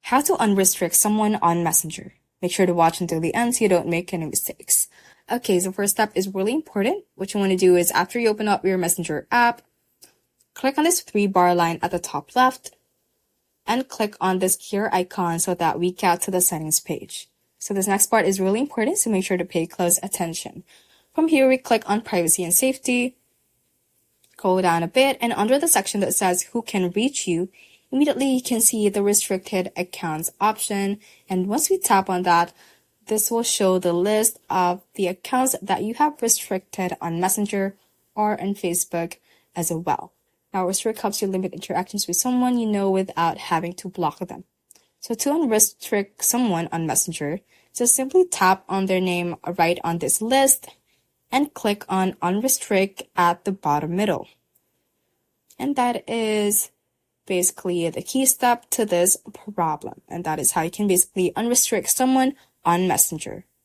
How to unrestrict someone on Messenger. Make sure to watch until the end so you don't make any mistakes. Okay, so first step is really important. What you want to do is after you open up your Messenger app, click on this 3-bar line at the top left and click on this gear icon so that we get to the settings page. So this next part is really important, so make sure to pay close attention. From here, we click on privacy and safety, go down a bit, and under the section that says who can reach you, immediately you can see the restricted accounts option. And once we tap on that, this will show the list of the accounts that you have restricted on Messenger or on Facebook as well. Now, restrict helps you limit interactions with someone you know without having to block them. So to unrestrict someone on Messenger, just simply tap on their name right on this list and click on Unrestrict at the bottom middle. And that is basically the key step to this problem. And that is how you can basically unrestrict someone on Messenger.